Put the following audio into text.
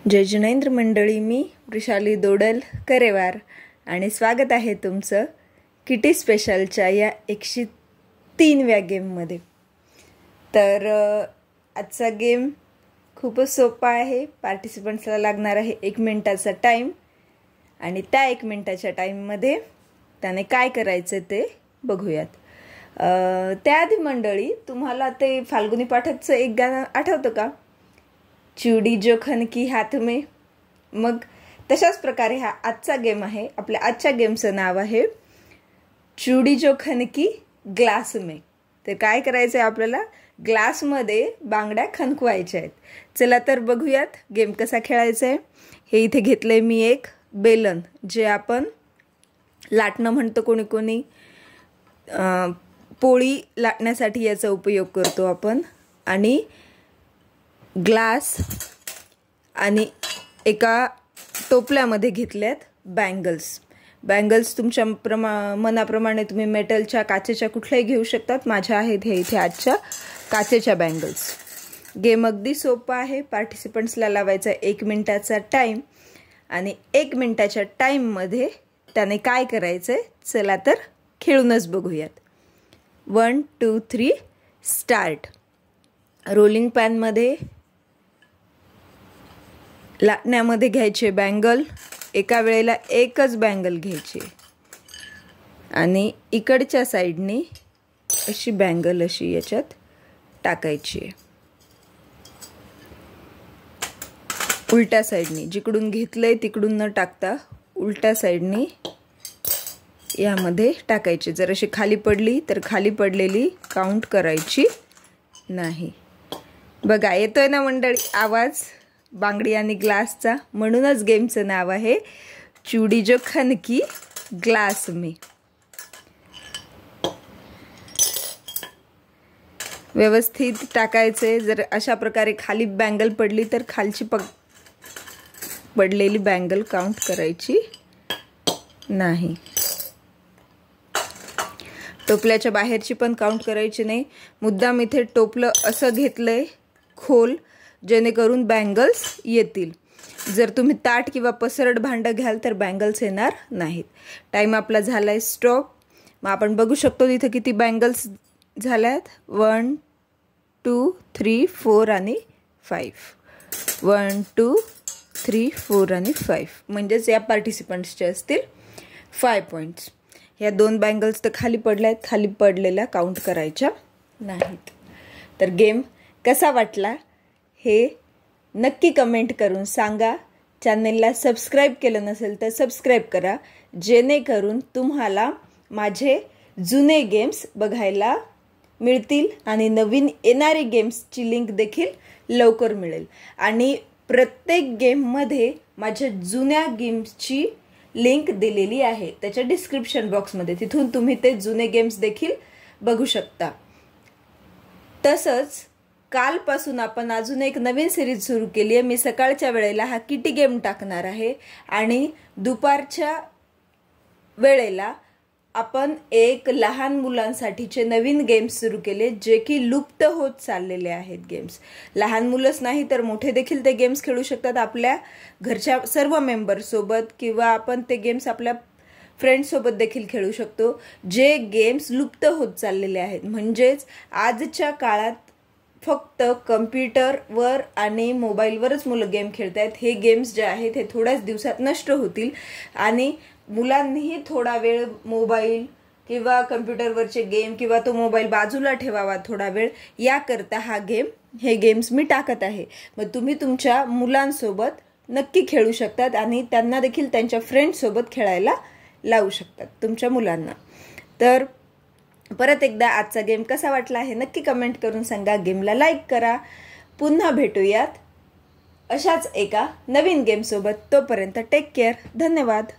जय जिनेंद्र मंडळी, मी वृषाली दोडल करेवार आणि स्वागत आहे तुमचं किटी स्पेशलच्या या 103व्या गेममध्ये। तर आजचा गेम खूपच सोपा आहे। पार्टिसिपंट्सला लागणार आहे 1 मिनिटाचा टाइम आणि त्या 1 मिनिटाच्या टाइममध्ये त्याने काय करायचं ते बघूयात। त्याआधी मंडळी, तुम्हाला ते फाल्गुनी पाठकचं एक गाणं आठवतं का? चूड़ी जो खनकी हाथ में। मग तशाच प्रकारे हा आजचा गेम आहे। आपल्या आजच्या गेमचं नाव आहे चूड़ी जो खनकी ग्लास में। तर काय करायचं आहे आपल्याला? ग्लासमध्ये बांगड्या खनकवायच्या आहेत। चला तर बघूयात गेम कसा खेळायचा आहे। हे इथे घेतलंय मी एक बेलन, जे आपण लाटणं म्हणतो कोणी कोणी, पोळी लाटण्यासाठी याचा उपयोग करतो आपण। आणि ग्लास आणि एका टोपल्यामध्ये घेतल्यात बँगल्स तुमच्या मनाप्रमाणे तुम्ही मेटलच्या, काचेच्या कुठल्याही घेऊ शकतात। माझ्या आहेत हे इथे आजच्या काचेच्या बँगल्स। गेम अगदी सोपा आहे। पार्टिसिपंट्सला लावायचा 1 मिनिटाचा टाइम आणि 1 मिनिटाच्या टाइममध्ये त्याने काय करायचंय चला तर खेळूनच बघूयात। 1 2 3 स्टार्ट। रोलिंग पॅनमध्ये लाटण्यामध्ये घ्यायचे बँगल। एका वेळेला एकच बँगल घ्यायची आणि इकडच्या साईडने अशी बँगल अशी याच्यात टाकायची। उलट्या साईडने, जिकडून घेतलंय तिकडून न टाकता उलट्या साईडने यामध्ये टाकायची। जर अशी खाली पडली तर खाली पडलेली काउंट करायची नाही। बघा, येतोय ना मंडळी आवाज बांगडी आणि ग्लासचा? म्हणूनच गेमचं नाव आहे चूड़ी जो खनकी ग्लास में। व्यवस्थित टाकायचे। जर अशा प्रकारे खाली बँगल पडली तर खालची पडलेली बँगल काउंट करायची नाही। टोपल्याच्या बाहेरची पण काउंट करायची नाही। मुद्दाम इथे टोपलं असं घेतलंय खोल, जेणेकरून बँगल्स येतील। जर तुम्ही ताट किंवा पसरट भांडं घ्याल तर बँगल्स येणार नाहीत। टाइम आपला झालाय स्टॉप। मग आपण बघू शकतो इथे किती बँगल्स झाल्यात। 1 2 3 4 आणि 5। 1 2 3 4 आणि 5 म्हणजेच या पार्टिसिपंट्सचे असतील 5 पॉइंट्स। या 2 बँगल्स तर खाली पडल्यात, खाली पडलेल्या काउंट करायच्या नाहीत। तर गेम कसा वाटला हे नक्की कमेंट करून सांगा। चॅनलला सबस्क्राईब केलं नसेल तर सबस्क्राईब करा, जेणेकरून तुम्हाला माझे जुने गेम्स बघायला मिळतील आणि नवीन येणारी गेम्सची लिंक देखील लवकर मिळेल। आणि प्रत्येक गेममध्ये माझ्या जुन्या गेम्सची लिंक दिलेली आहे त्याच्या डिस्क्रिप्शन बॉक्समध्ये, तिथून तुम्ही ते जुने गेम्स देखील बघू शकता। तसंच कालपासून आपण अजून एक नवीन सिरीज सुरू केली आहे। मी सकाळच्या वेळेला हा किटी गेम टाकणार आहे आणि दुपारच्या वेळेला आपण एक लहान मुलांसाठीचे नवीन गेम्स सुरू केले, जे की लुप्त होत चाललेले आहेत गेम्स। लहान मुलंच नाही तर मोठे देखील ते गेम्स खेळू शकतात आपल्या घरच्या सर्व मेंबर सोबत, किंवा आपण ते गेम्स आपल्या फ्रेंड सोबत देखील खेळू शकतो, जे गेम्स लुप्त होत चाललेले आहेत। म्हणजेच आजच्या काळात फक्त कम्प्युटरवर आणि मोबाईलवरच मुलं गेम खेळतायत। हे गेम्स जे आहेत हे थोड्याच दिवसात नष्ट होतील आणि मुलांनीही थोडा वेळ मोबाईल किंवा कम्प्युटरवरचे गेम किंवा तो मोबाईल बाजूला ठेवावा थोडा वेळ, याकरता हे गेम्स मी टाकत आहे। मग तुम्ही तुमच्या मुलांसोबत नक्की खेळू शकतात आणि त्यांना देखील त्यांच्या फ्रेंड सोबत खेळायला लावू शकतात तुमच्या मुलांना। तर परत एकदा आजचा गेम कसा वाटला हे नक्की कमेंट करून सांगा। गेमला लाईक करा। पुन्हा भेटूयात अशाच एका नवीन गेम सोबत। तोपर्यंत टेक केअर। धन्यवाद।